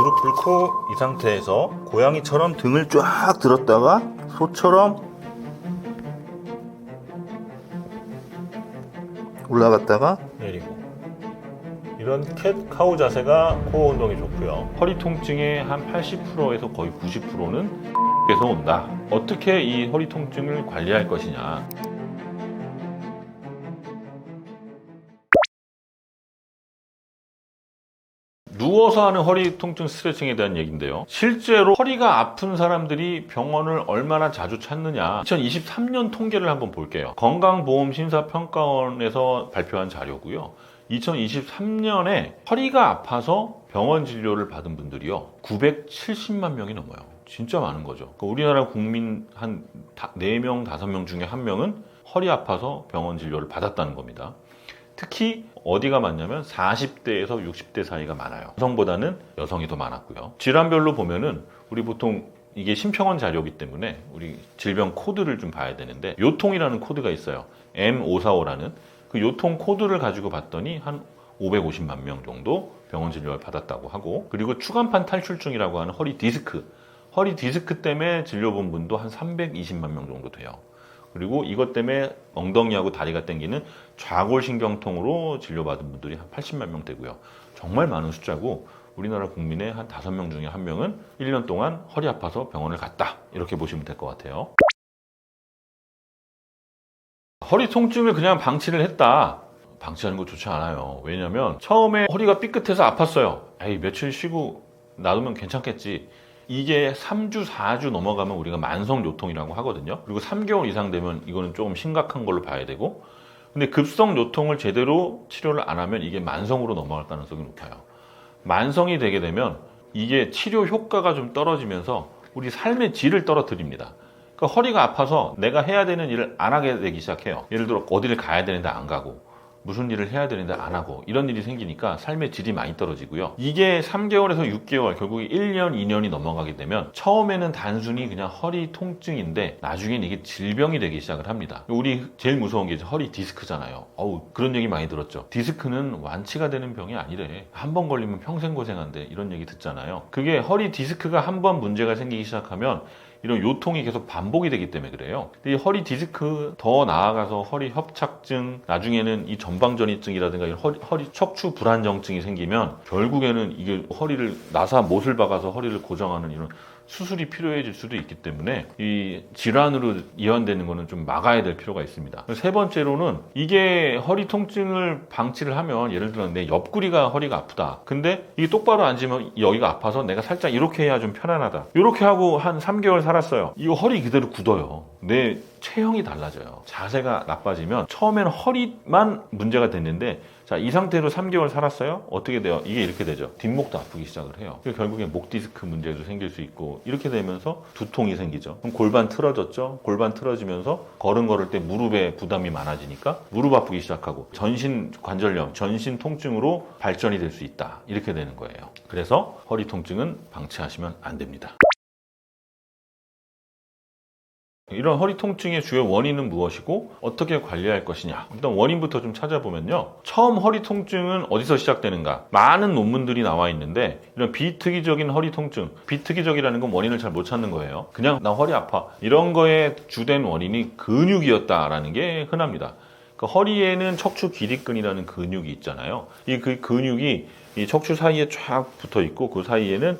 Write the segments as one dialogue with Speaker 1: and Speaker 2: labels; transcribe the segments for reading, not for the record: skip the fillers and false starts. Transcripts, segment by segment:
Speaker 1: 무릎 꿇고 이 상태에서 고양이처럼 등을 쫙 들었다가 소처럼 올라갔다가 내리고, 이런 캣카우 자세가 코어 운동이 좋고요. 허리 통증의 한 80%에서 거의 90%는 에서 온다. 어떻게 이 허리 통증을 관리할 것이냐. 누워서 하는 허리 통증 스트레칭에 대한 얘기인데요. 실제로 허리가 아픈 사람들이 병원을 얼마나 자주 찾느냐. 2023년 통계를 한번 볼게요. 건강보험심사평가원에서 발표한 자료고요. 2023년에 허리가 아파서 병원 진료를 받은 분들이요, 970만 명이 넘어요. 진짜 많은 거죠. 우리나라 국민 한 4명, 5명 중에 1명은 허리 아파서 병원 진료를 받았다는 겁니다. 특히 어디가 많냐면 40대에서 60대 사이가 많아요. 여성보다는 여성이 더 많았고요. 질환별로 보면은 우리 보통 이게 심평원 자료이기 때문에 우리 질병 코드를 좀 봐야 되는데, 요통이라는 코드가 있어요. M545라는 그 요통 코드를 가지고 봤더니 한 550만 명 정도 병원 진료를 받았다고 하고, 그리고 추간판 탈출증이라고 하는 허리 디스크 때문에 진료 본 분도 한 320만 명 정도 돼요. 그리고 이것 때문에 엉덩이하고 다리가 땡기는 좌골신경통으로 진료받은 분들이 한 80만 명 되고요. 정말 많은 숫자고, 우리나라 국민의 한 5명 중에 1명은 1년 동안 허리 아파서 병원을 갔다, 이렇게 보시면 될 것 같아요. 허리 통증을 그냥 방치를 했다. 방치하는 거 좋지 않아요. 왜냐면 처음에 허리가 삐끗해서 아팠어요. 에이, 며칠 쉬고 놔두면 괜찮겠지. 이게 3주, 4주 넘어가면 우리가 만성 요통이라고 하거든요. 그리고 3개월 이상 되면 이거는 조금 심각한 걸로 봐야 되고, 근데 급성 요통을 제대로 치료를 안 하면 이게 만성으로 넘어갈 가능성이 높아요. 만성이 되게 되면 이게 치료 효과가 좀 떨어지면서 우리 삶의 질을 떨어뜨립니다. 그러니까 허리가 아파서 내가 해야 되는 일을 안 하게 되기 시작해요. 예를 들어 어디를 가야 되는데 안 가고, 무슨 일을 해야 되는데 안 하고, 이런 일이 생기니까 삶의 질이 많이 떨어지고요. 이게 3개월에서 6개월, 결국에 1년, 2년이 넘어가게 되면 처음에는 단순히 그냥 허리 통증인데 나중엔 이게 질병이 되기 시작을 합니다. 우리 제일 무서운 게 이제 허리 디스크잖아요. 그런 얘기 많이 들었죠. 디스크는 완치가 되는 병이 아니래. 한 번 걸리면 평생 고생한대, 이런 얘기 듣잖아요. 그게 허리 디스크가 한 번 문제가 생기기 시작하면 이런 요통이 계속 반복이 되기 때문에 그래요. 이 허리 디스크, 더 나아가서 허리 협착증, 나중에는 이 전방전이증이라든가 허리 척추 불안정증이 생기면 결국에는 이게 허리를 나사 못을 박아서 허리를 고정하는 이런 수술이 필요해질 수도 있기 때문에 이 질환으로 이완되는 거는 좀 막아야 될 필요가 있습니다. 세 번째로는 이게 허리 통증을 방치를 하면, 예를 들어 내 옆구리가 허리가 아프다. 근데 이게 똑바로 앉으면 여기가 아파서 내가 살짝 이렇게 해야 좀 편안하다. 이렇게 하고 한 3개월 살았어요. 이거 허리 그대로 굳어요. 내 체형이 달라져요. 자세가 나빠지면 처음에는 허리만 문제가 됐는데, 자, 이 상태로 3개월 살았어요? 어떻게 돼요? 이게 이렇게 되죠. 뒷목도 아프기 시작을 해요. 결국에 목 디스크 문제도 생길 수 있고, 이렇게 되면서 두통이 생기죠. 그럼 골반 틀어졌죠. 골반 틀어지면서 걸을 때 무릎에 부담이 많아지니까 무릎 아프기 시작하고, 전신 관절염, 전신 통증으로 발전이 될 수 있다, 이렇게 되는 거예요. 그래서 허리 통증은 방치하시면 안 됩니다. 이런 허리 통증의 주요 원인은 무엇이고 어떻게 관리할 것이냐. 일단 원인부터 좀 찾아보면요, 처음 허리 통증은 어디서 시작되는가. 많은 논문들이 나와 있는데, 이런 비특이적인 허리 통증, 비특이적이라는 건 원인을 잘 못 찾는 거예요. 그냥 나 허리 아파, 이런 거의 주된 원인이 근육이었다라는 게 흔합니다. 그 허리에는 척추 기립근이라는 근육이 있잖아요. 그 근육이 이 척추 사이에 쫙 붙어 있고, 그 사이에는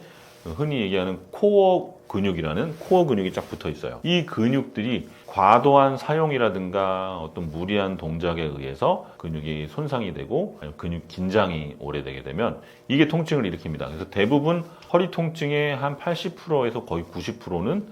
Speaker 1: 흔히 얘기하는 코어 근육이라는 코어 근육이 쫙 붙어 있어요. 이 근육들이 과도한 사용이라든가 어떤 무리한 동작에 의해서 근육이 손상이 되고, 근육 긴장이 오래되게 되면 이게 통증을 일으킵니다. 그래서 대부분 허리 통증의 한 80%에서 거의 90%는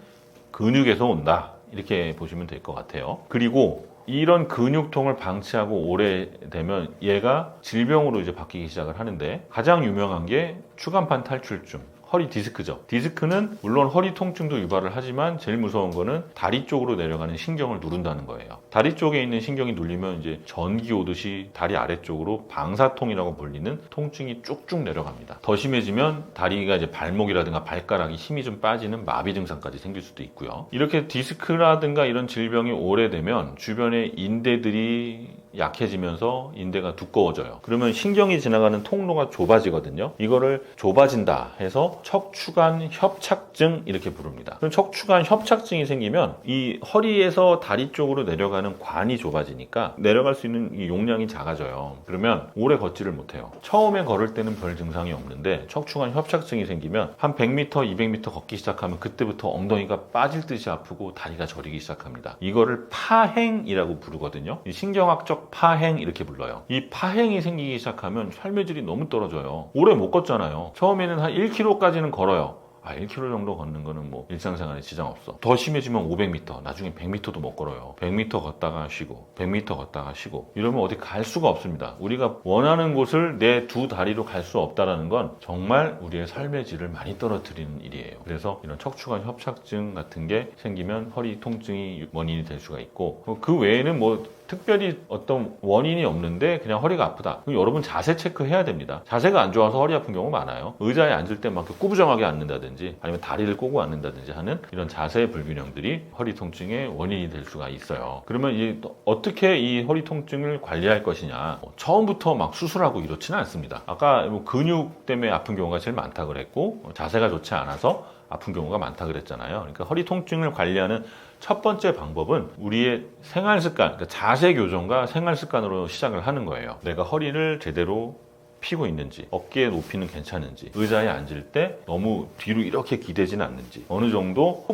Speaker 1: 근육에서 온다, 이렇게 보시면 될 것 같아요. 그리고 이런 근육통을 방치하고 오래되면 얘가 질병으로 이제 바뀌기 시작을 하는데, 가장 유명한 게 추간판 탈출증, 허리 디스크죠. 디스크는 물론 허리 통증도 유발을 하지만 제일 무서운 거는 다리 쪽으로 내려가는 신경을 누른다는 거예요. 다리 쪽에 있는 신경이 눌리면 이제 전기 오듯이 다리 아래쪽으로 방사통이라고 불리는 통증이 쭉쭉 내려갑니다. 더 심해지면 다리가 이제 발목이라든가 발가락이 힘이 좀 빠지는 마비 증상까지 생길 수도 있고요. 이렇게 디스크라든가 이런 질병이 오래되면 주변의 인대들이 약해지면서 인대가 두꺼워져요. 그러면 신경이 지나가는 통로가 좁아지거든요. 이거를 좁아진다 해서 척추관 협착증 이렇게 부릅니다. 그럼 척추관 협착증이 생기면 이 허리에서 다리 쪽으로 내려가는 관이 좁아지니까 내려갈 수 있는 이 용량이 작아져요. 그러면 오래 걷지를 못해요. 처음에 걸을 때는 별 증상이 없는데 척추관 협착증이 생기면 한 100m, 200m 걷기 시작하면 그때부터 엉덩이가 빠질 듯이 아프고 다리가 저리기 시작합니다. 이거를 파행이라고 부르거든요. 이 신경학적 파행 이렇게 불러요. 이 파행이 생기기 시작하면 삶의 질이 너무 떨어져요. 오래 못 걷잖아요. 처음에는 한 1km까지는 걸어요. 1km 정도 걷는 거는 뭐 일상생활에 지장 없어. 더 심해지면 500m, 나중에 100m도 못 걸어요. 100m 걷다가 쉬고, 100m 걷다가 쉬고. 이러면 어디 갈 수가 없습니다. 우리가 원하는 곳을 내 두 다리로 갈 수 없다는 건 정말 우리의 삶의 질을 많이 떨어뜨리는 일이에요. 그래서 이런 척추관 협착증 같은 게 생기면 허리 통증이 원인이 될 수가 있고, 그 외에는 뭐 특별히 어떤 원인이 없는데 그냥 허리가 아프다. 그럼 여러분 자세 체크해야 됩니다. 자세가 안 좋아서 허리 아픈 경우 많아요. 의자에 앉을 때 막 꾸부정하게 앉는다든지 아니면 다리를 꼬고 앉는다든지 하는 이런 자세 불균형들이 허리 통증의 원인이 될 수가 있어요. 그러면 어떻게 이 허리 통증을 관리할 것이냐. 처음부터 막 수술하고 이렇지는 않습니다. 아까 뭐 근육 때문에 아픈 경우가 제일 많다 그랬고 자세가 좋지 않아서 아픈 경우가 많다 그랬잖아요. 그러니까 허리 통증을 관리하는 첫 번째 방법은 우리의 생활 습관, 그러니까 자세 교정과 생활 습관으로 시작을 하는 거예요. 내가 허리를 제대로 피고 있는지, 어깨 높이는 괜찮은지, 의자에 앉을 때 너무 뒤로 이렇게 기대진 않는지, 어느 정도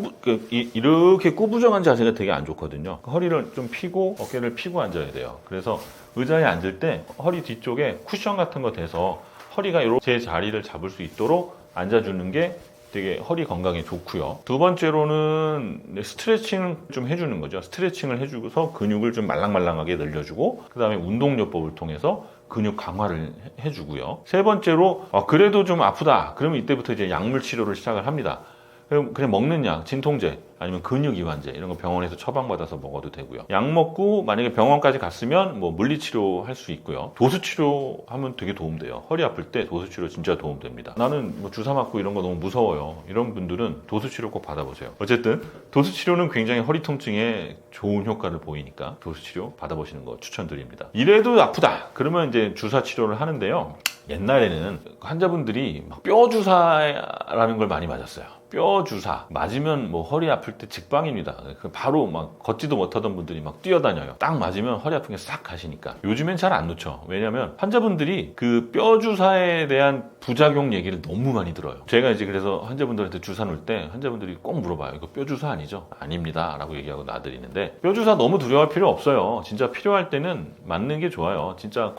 Speaker 1: 이렇게 꾸부정한 자세가 되게 안 좋거든요. 허리를 좀 피고 어깨를 피고 앉아야 돼요. 그래서 의자에 앉을 때 허리 뒤쪽에 쿠션 같은 거 대서 허리가 이렇게 제 자리를 잡을 수 있도록 앉아주는 게 되게 허리 건강에 좋고요. 두 번째로는 스트레칭을 좀 해주는 거죠. 스트레칭을 해주고서 근육을 좀 말랑말랑하게 늘려주고 그 다음에 운동요법을 통해서 근육 강화를 해주고요. 세 번째로 그래도 좀 아프다. 그러면 이때부터 이제 약물 치료를 시작을 합니다. 그냥 먹는 약, 진통제 아니면 근육 이완제 이런 거 병원에서 처방받아서 먹어도 되고요. 약 먹고 만약에 병원까지 갔으면 뭐 물리치료 할 수 있고요. 도수치료 하면 되게 도움돼요. 허리 아플 때 도수치료 진짜 도움됩니다. 나는 뭐 주사 맞고 이런 거 너무 무서워요. 이런 분들은 도수치료 꼭 받아보세요. 어쨌든 도수치료는 굉장히 허리 통증에 좋은 효과를 보이니까 도수치료 받아보시는 거 추천드립니다. 이래도 아프다. 그러면 이제 주사 치료를 하는데요. 옛날에는 환자분들이 뼈 주사라는 걸 많이 맞았어요. 뼈 주사 맞으면 뭐 허리 아플 때 직방입니다. 바로 막 걷지도 못하던 분들이 막 뛰어다녀요. 딱 맞으면 허리 아픈 게 싹 가시니까. 요즘엔 잘 안 놓죠. 왜냐면 환자분들이 그 뼈 주사에 대한 부작용 얘기를 너무 많이 들어요. 제가 이제 그래서 환자분들한테 주사 놓을 때 환자분들이 꼭 물어봐요. 이거 뼈 주사 아니죠? 아닙니다 라고 얘기하고 놔드리는데 뼈 주사 너무 두려워할 필요 없어요. 진짜 필요할 때는 맞는 게 좋아요. 진짜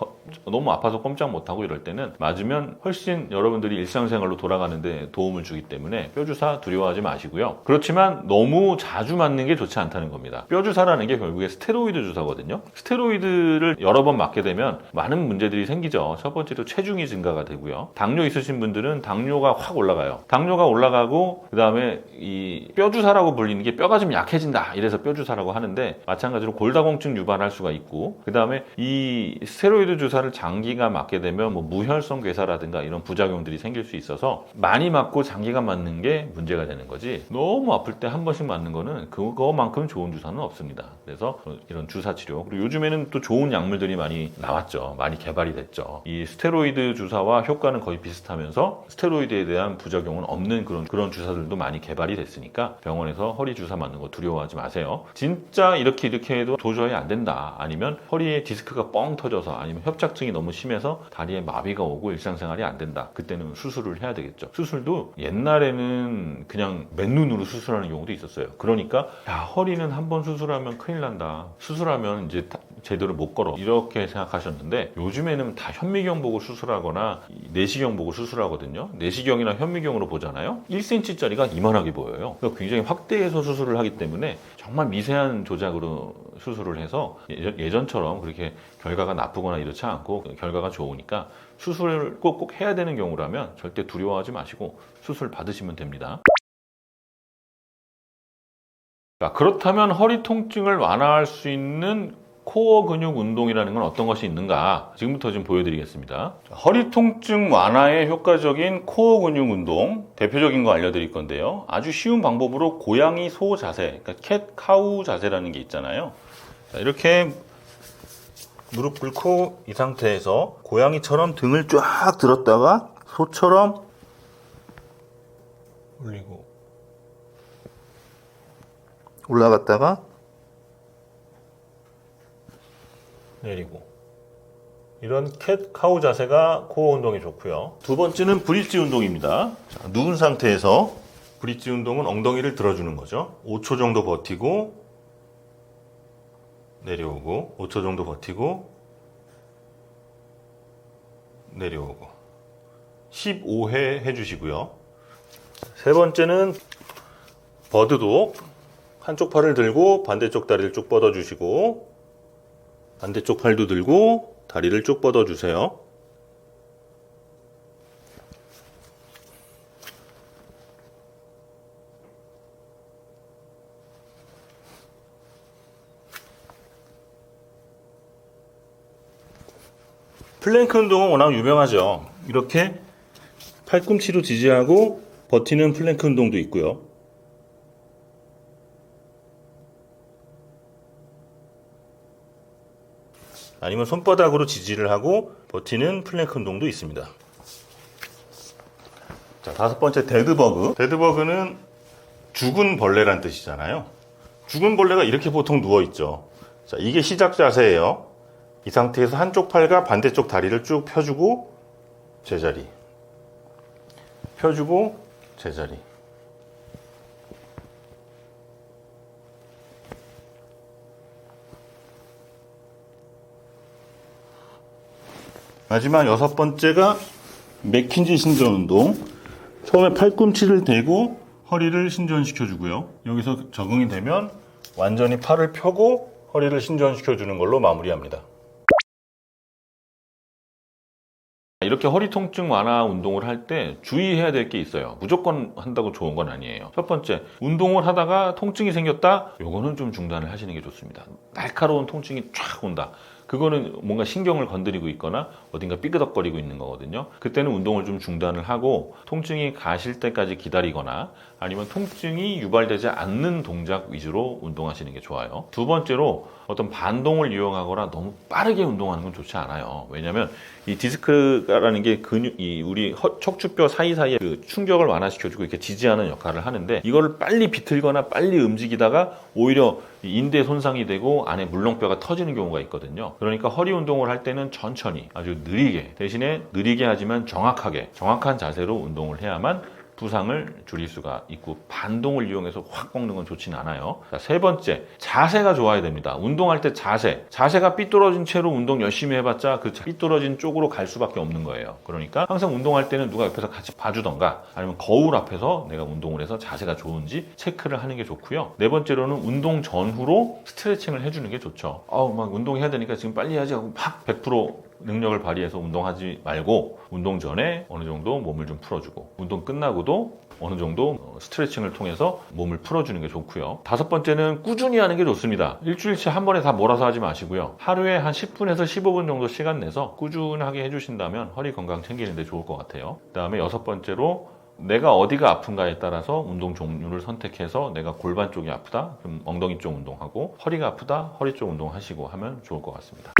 Speaker 1: 너무 아파서 꼼짝 못하고 이럴 때는 맞으면 훨씬 여러분들이 일상생활로 돌아가는데 도움을 주기 때문에 뼈 주사 두려워하지 마시고요. 그렇지만 너무 자주 맞는 게 좋지 않다는 겁니다. 뼈 주사라는 게 결국에 스테로이드 주사거든요. 스테로이드를 여러 번 맞게 되면 많은 문제들이 생기죠. 첫 번째로 체중이 증가가 되고요. 당뇨 있으신 분들은 당뇨가 확 올라가요. 당뇨가 올라가고 그 다음에 이 뼈 주사라고 불리는 게 뼈가 좀 약해진다 이래서 뼈 주사라고 하는데 마찬가지로 골다공증 유발할 수가 있고 그 다음에 이 스테로이드 주사를 장기간 맞게 되면 뭐 무혈성 괴사라든가 이런 부작용들이 생길 수 있어서 많이 맞고 장기간 맞는 게 문제가 되는 거지 너무 아플 때 한 번씩 맞는 거는 그거만큼 좋은 주사는 없습니다. 그래서 이런 주사 치료 그리고 요즘에는 또 좋은 약물들이 많이 나왔죠. 많이 개발이 됐죠. 이 스테로이드 주사와 효과는 거의 비슷하면서 스테로이드에 대한 부작용은 없는 그런 주사들도 많이 개발이 됐으니까 병원에서 허리 주사 맞는 거 두려워하지 마세요. 진짜 이렇게 해도 도저히 안 된다. 아니면 허리에 디스크가 뻥 터져서 아니면 협착증이 너무 심해서 다리에 마비가 오고 일상생활이 안 된다. 그때는 수술을 해야 되겠죠. 수술도 옛날에는 그냥 맨눈으로 수술하는 경우도 있었어요. 그러니까 허리는 한 번 수술하면 큰일 난다. 수술하면 이제 제대로 못 걸어. 이렇게 생각하셨는데 요즘에는 다 현미경 보고 수술하거나 내시경 보고 수술하거든요. 내시경이나 현미경으로 보잖아요. 1cm짜리가 이만하게 보여요. 그러니까 굉장히 확대해서 수술을 하기 때문에 정말 미세한 조작으로 수술을 해서 예전처럼 그렇게 결과가 나쁘거나 이렇지 않고 결과가 좋으니까 수술을 꼭 해야 되는 경우라면 절대 두려워하지 마시고 수술 받으시면 됩니다. 자, 그렇다면 허리 통증을 완화할 수 있는 코어 근육 운동이라는 건 어떤 것이 있는가 지금부터 좀 보여드리겠습니다. 허리 통증 완화에 효과적인 코어 근육 운동 대표적인 거 알려드릴 건데요. 아주 쉬운 방법으로 고양이 소 자세, 그러니까 캣 카우 자세라는 게 있잖아요. 자, 이렇게
Speaker 2: 무릎 꿇고 이 상태에서 고양이처럼 등을 쫙 들었다가 소처럼 올리고 올라갔다가 내리고, 이런 캣 카우 자세가 코어 운동이 좋고요. 두 번째는 브릿지 운동입니다. 자, 누운 상태에서 브릿지 운동은 엉덩이를 들어주는 거죠. 5초 정도 버티고 내려오고, 5초 정도 버티고 내려오고, 15회 해주시고요. 세 번째는 버드독. 한쪽 팔을 들고 반대쪽 다리를 쭉 뻗어주시고, 반대쪽 팔도 들고 다리를 쭉 뻗어주세요. 플랭크 운동은 워낙 유명하죠. 이렇게 팔꿈치로 지지하고 버티는 플랭크 운동도 있고요. 아니면 손바닥으로 지지를 하고 버티는 플랭크 운동도 있습니다. 자, 다섯 번째 데드버그. 데드버그는 죽은 벌레란 뜻이잖아요. 죽은 벌레가 이렇게 보통 누워있죠. 자, 이게 시작 자세예요. 이 상태에서 한쪽 팔과 반대쪽 다리를 쭉 펴주고 제자리, 펴주고 제자리. 마지막 여섯 번째가 맥킨지 신전 운동. 처음에 팔꿈치를 대고 허리를 신전시켜 주고요. 여기서 적응이 되면 완전히 팔을 펴고 허리를 신전시켜 주는 걸로 마무리합니다.
Speaker 1: 이렇게 허리 통증 완화 운동을 할 때 주의해야 될 게 있어요. 무조건 한다고 좋은 건 아니에요. 첫 번째, 운동을 하다가 통증이 생겼다? 요거는 좀 중단을 하시는 게 좋습니다. 날카로운 통증이 쫙 온다. 그거는 뭔가 신경을 건드리고 있거나 어딘가 삐그덕거리고 있는 거거든요. 그때는 운동을 좀 중단을 하고 통증이 가실 때까지 기다리거나 아니면 통증이 유발되지 않는 동작 위주로 운동하시는 게 좋아요. 두 번째로 어떤 반동을 이용하거나 너무 빠르게 운동하는 건 좋지 않아요. 왜냐하면 이 디스크라는 게 이 우리 척추뼈 사이사이에 그 충격을 완화시켜주고 이렇게 지지하는 역할을 하는데, 이거를 빨리 비틀거나 빨리 움직이다가 오히려 인대 손상이 되고 안에 물렁뼈가 터지는 경우가 있거든요. 그러니까 허리 운동을 할 때는 천천히 아주 느리게, 대신에 느리게 하지만 정확하게, 정확한 자세로 운동을 해야만 부상을 줄일 수가 있고, 반동을 이용해서 확 꺾는 건 좋지는 않아요. 자, 세 번째, 자세가 좋아야 됩니다. 운동할 때 자세가 삐뚤어진 채로 운동 열심히 해봤자 그 삐뚤어진 쪽으로 갈 수밖에 없는 거예요. 그러니까 항상 운동할 때는 누가 옆에서 같이 봐주던가 아니면 거울 앞에서 내가 운동을 해서 자세가 좋은지 체크를 하는 게 좋고요. 네 번째로는 운동 전후로 스트레칭을 해주는 게 좋죠. 막 운동해야 되니까 지금 빨리 해야지 하고 막 100% 능력을 발휘해서 운동하지 말고, 운동 전에 어느 정도 몸을 좀 풀어주고, 운동 끝나고도 어느 정도 스트레칭을 통해서 몸을 풀어주는 게 좋고요. 다섯 번째는 꾸준히 하는 게 좋습니다. 일주일치 한 번에 다 몰아서 하지 마시고요. 하루에 한 10분에서 15분 정도 시간 내서 꾸준하게 해주신다면 허리 건강 챙기는 데 좋을 것 같아요. 그 다음에 여섯 번째로, 내가 어디가 아픈가에 따라서 운동 종류를 선택해서 내가 골반 쪽이 아프다? 그럼 엉덩이 쪽 운동하고, 허리가 아프다? 허리 쪽 운동하시고 하면 좋을 것 같습니다.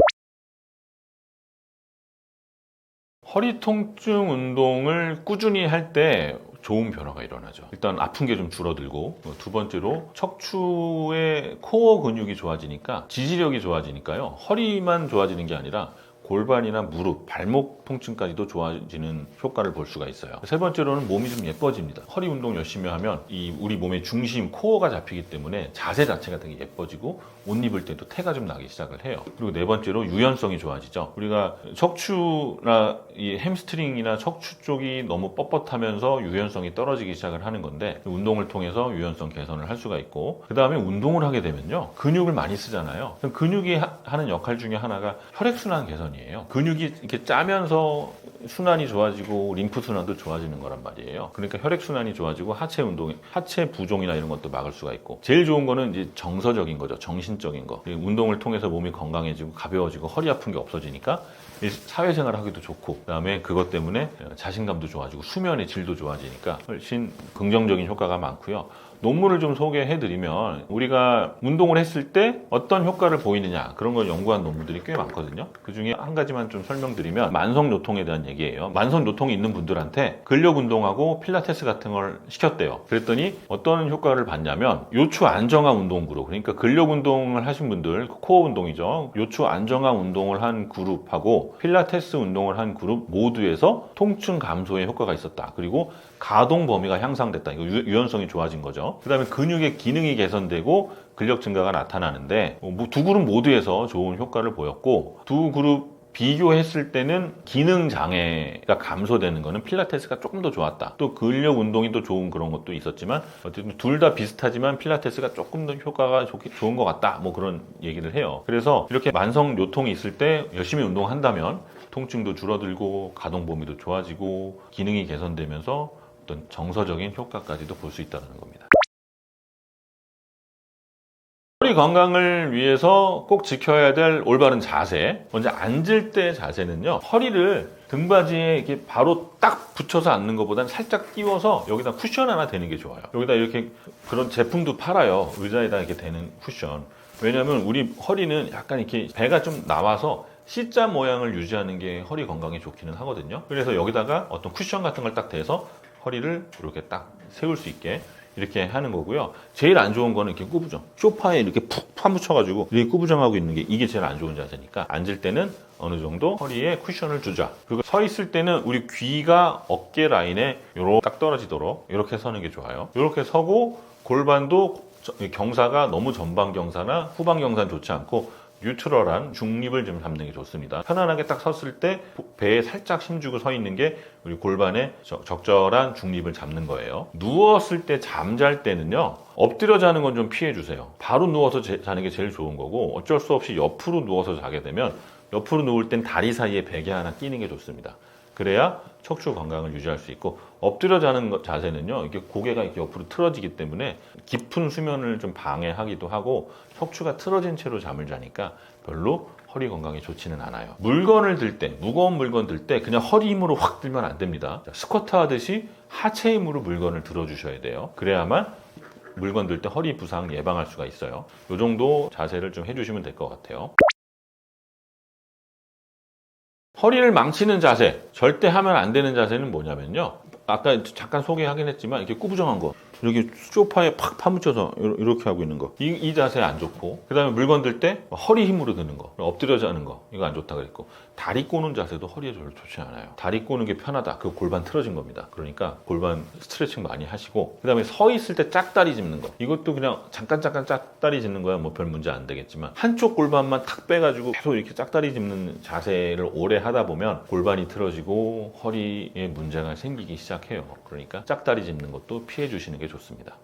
Speaker 1: 허리 통증 운동을 꾸준히 할 때 좋은 변화가 일어나죠. 일단 아픈 게 좀 줄어들고, 두 번째로 척추의 코어 근육이 좋아지니까 지지력이 좋아지니까요. 허리만 좋아지는 게 아니라 골반이나 무릎, 발목 통증까지도 좋아지는 효과를 볼 수가 있어요. 세 번째로는 몸이 좀 예뻐집니다. 허리 운동 열심히 하면 이 우리 몸의 중심, 코어가 잡히기 때문에 자세 자체가 되게 예뻐지고 옷 입을 때도 태가 좀 나기 시작을 해요. 그리고 네 번째로 유연성이 좋아지죠. 우리가 척추나 이 햄스트링이나 척추 쪽이 너무 뻣뻣하면서 유연성이 떨어지기 시작을 하는 건데, 운동을 통해서 유연성 개선을 할 수가 있고, 그 다음에 운동을 하게 되면요, 근육을 많이 쓰잖아요. 근육이 하는 역할 중에 하나가 혈액순환 개선이에요. 근육이 이렇게 짜면서 순환이 좋아지고 림프 순환도 좋아지는 거란 말이에요. 그러니까 혈액 순환이 좋아지고 하체 운동, 하체 부종이나 이런 것도 막을 수가 있고, 제일 좋은 거는 이제 정서적인 거죠. 정신적인 거. 운동을 통해서 몸이 건강해지고 가벼워지고 허리 아픈 게 없어지니까 사회생활 하기도 좋고, 그다음에 그것 때문에 자신감도 좋아지고 수면의 질도 좋아지니까 훨씬 긍정적인 효과가 많고요. 논문을 좀 소개해드리면 우리가 운동을 했을 때 어떤 효과를 보이느냐 그런 걸 연구한 논문들이 꽤 많거든요. 그 중에 한 가지만 좀 설명드리면 만성요통에 대한 얘기예요. 만성요통이 있는 분들한테 근력 운동하고 필라테스 같은 걸 시켰대요. 그랬더니 어떤 효과를 봤냐면 요추 안정화 운동 그룹, 그러니까 근력 운동을 하신 분들, 코어 운동이죠. 요추 안정화 운동을 한 그룹하고 필라테스 운동을 한 그룹 모두에서 통증 감소에 효과가 있었다. 그리고 가동 범위가 향상됐다. 이거 유연성이 좋아진 거죠. 그 다음에 근육의 기능이 개선되고 근력 증가가 나타나는데 두 그룹 모두에서 좋은 효과를 보였고, 두 그룹 비교했을 때는 기능 장애가 감소되는 거는 필라테스가 조금 더 좋았다. 또 근력 운동이 또 좋은 그런 것도 있었지만 어쨌든 둘 다 비슷하지만 필라테스가 조금 더 효과가 좋은 것 같다. 뭐 그런 얘기를 해요. 그래서 이렇게 만성 요통이 있을 때 열심히 운동한다면 통증도 줄어들고 가동 범위도 좋아지고 기능이 개선되면서 어떤 정서적인 효과까지도 볼 수 있다는 겁니다. 허리 건강을 위해서 꼭 지켜야 될 올바른 자세. 먼저 앉을 때 자세는요, 허리를 등받이에 이렇게 바로 딱 붙여서 앉는 것보다는 살짝 띄워서 여기다 쿠션 하나 대는 게 좋아요. 여기다 이렇게 그런 제품도 팔아요. 의자에다 이렇게 대는 쿠션. 왜냐하면 우리 허리는 약간 이렇게 배가 좀 나와서 C자 모양을 유지하는 게 허리 건강에 좋기는 하거든요. 그래서 여기다가 어떤 쿠션 같은 걸 딱 대서 허리를 이렇게 딱 세울 수 있게 이렇게 하는 거고요. 제일 안 좋은 거는 이렇게 꾸부정. 소파에 이렇게 푹 파묻혀가지고 이렇게 꾸부정하고 있는 게 이게 제일 안 좋은 자세니까 앉을 때는 어느 정도 허리에 쿠션을 주자. 그리고 서 있을 때는 우리 귀가 어깨 라인에 요렇게 딱 떨어지도록 이렇게 서는 게 좋아요. 이렇게 서고 골반도 경사가 너무 전방 경사나 후방 경사는 좋지 않고 뉴트럴한 중립을 좀 잡는 게 좋습니다. 편안하게 딱 섰을 때 배에 살짝 힘주고 서 있는 게 우리 골반의 적절한 중립을 잡는 거예요. 누웠을 때 잠잘 때는요, 엎드려 자는 건 좀 피해 주세요. 바로 누워서 자는 게 제일 좋은 거고, 어쩔 수 없이 옆으로 누워서 자게 되면 옆으로 누울 땐 다리 사이에 베개 하나 끼는 게 좋습니다. 그래야 척추 건강을 유지할 수 있고, 엎드려 자는 자세는요, 이게 고개가 이렇게 옆으로 틀어지기 때문에 깊은 수면을 좀 방해하기도 하고 척추가 틀어진 채로 잠을 자니까 별로 허리 건강에 좋지는 않아요. 물건을 들 때, 무거운 물건 들 때 그냥 허리 힘으로 확 들면 안 됩니다. 스쿼트 하듯이 하체 힘으로 물건을 들어주셔야 돼요. 그래야만 물건 들 때 허리 부상 예방할 수가 있어요. 이 정도 자세를 좀 해주시면 될 것 같아요. 허리를 망치는 자세, 절대 하면 안 되는 자세는 뭐냐면요, 아까 잠깐 소개하긴 했지만 이렇게 꾸부정한 거, 이렇게 소파에 팍 파묻혀서 이렇게 하고 있는 거, 이 자세 안 좋고, 그 다음에 물건 들 때 허리 힘으로 드는 거, 엎드려 자는 거, 이거 안 좋다 그랬고, 다리 꼬는 자세도 허리에 별로 좋지 않아요. 다리 꼬는 게 편하다. 그 골반 틀어진 겁니다. 그러니까 골반 스트레칭 많이 하시고, 그 다음에 서 있을 때 짝다리 짚는 거, 이것도 그냥 잠깐 짝다리 짚는 거야 뭐 별 문제 안 되겠지만, 한쪽 골반만 탁 빼가지고 계속 이렇게 짝다리 짚는 자세를 오래 하다 보면 골반이 틀어지고 허리에 문제가 생기기 시작해요. 그러니까 짝다리 짚는 것도 피해 주시는 게 좋습니다.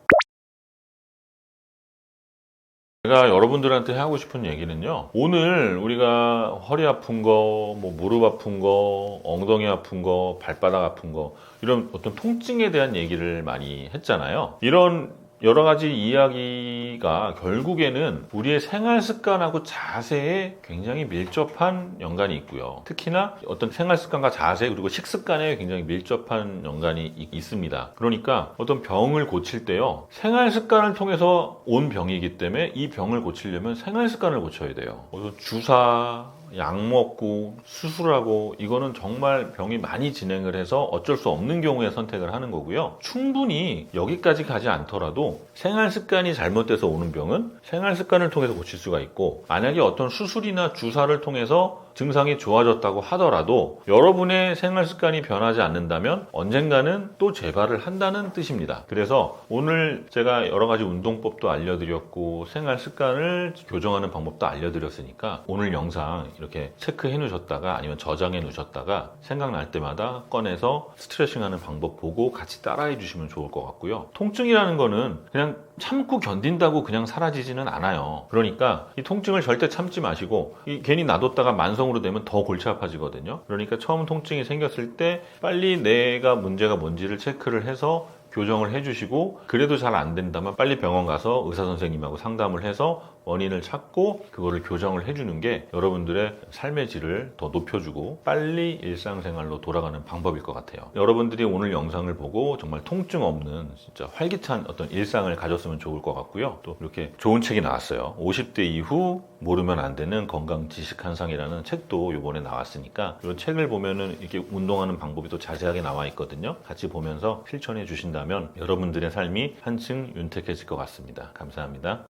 Speaker 1: 제가 여러분들한테 하고 싶은 얘기는요, 오늘 우리가 허리 아픈 거, 뭐 무릎 아픈 거, 엉덩이 아픈 거, 발바닥 아픈 거, 이런 어떤 통증에 대한 얘기를 많이 했잖아요. 이런 여러 가지 이야기가 결국에는 우리의 생활 습관하고 자세에 굉장히 밀접한 연관이 있고요. 특히나 어떤 생활 습관과 자세, 그리고 식습관에 굉장히 밀접한 연관이 있습니다. 그러니까 어떤 병을 고칠 때요, 생활 습관을 통해서 온 병이기 때문에 이 병을 고치려면 생활 습관을 고쳐야 돼요. 그래서 주사, 약 먹고 수술하고, 이거는 정말 병이 많이 진행을 해서 어쩔 수 없는 경우에 선택을 하는 거고요. 충분히 여기까지 가지 않더라도 생활 습관이 잘못돼서 오는 병은 생활 습관을 통해서 고칠 수가 있고, 만약에 어떤 수술이나 주사를 통해서 증상이 좋아졌다고 하더라도 여러분의 생활 습관이 변하지 않는다면 언젠가는 또 재발을 한다는 뜻입니다. 그래서 오늘 제가 여러 가지 운동법도 알려드렸고 생활 습관을 교정하는 방법도 알려드렸으니까, 오늘 영상 이렇게 체크해 놓으셨다가 아니면 저장해 놓으셨다가 생각날 때마다 꺼내서 스트레칭하는 방법 보고 같이 따라해 주시면 좋을 것 같고요. 통증이라는 거는 그냥 참고 견딘다고 그냥 사라지지는 않아요. 그러니까 이 통증을 절대 참지 마시고, 괜히 놔뒀다가 만성으로 되면 더 골치 아파지거든요. 그러니까 처음 통증이 생겼을 때 빨리 내가 문제가 뭔지를 체크를 해서 교정을 해주시고, 그래도 잘 안 된다면 빨리 병원 가서 의사 선생님하고 상담을 해서 원인을 찾고 그거를 교정을 해주는 게 여러분들의 삶의 질을 더 높여주고 빨리 일상생활로 돌아가는 방법일 것 같아요. 여러분들이 오늘 영상을 보고 정말 통증 없는 진짜 활기찬 어떤 일상을 가졌으면 좋을 것 같고요. 또 이렇게 좋은 책이 나왔어요. 50대 이후 모르면 안 되는 건강 지식 한상이라는 책도 이번에 나왔으니까 이런 책을 보면은 이렇게 운동하는 방법이 또 자세하게 나와 있거든요. 같이 보면서 실천해 주신다면 여러분들의 삶이 한층 윤택해질 것 같습니다. 감사합니다.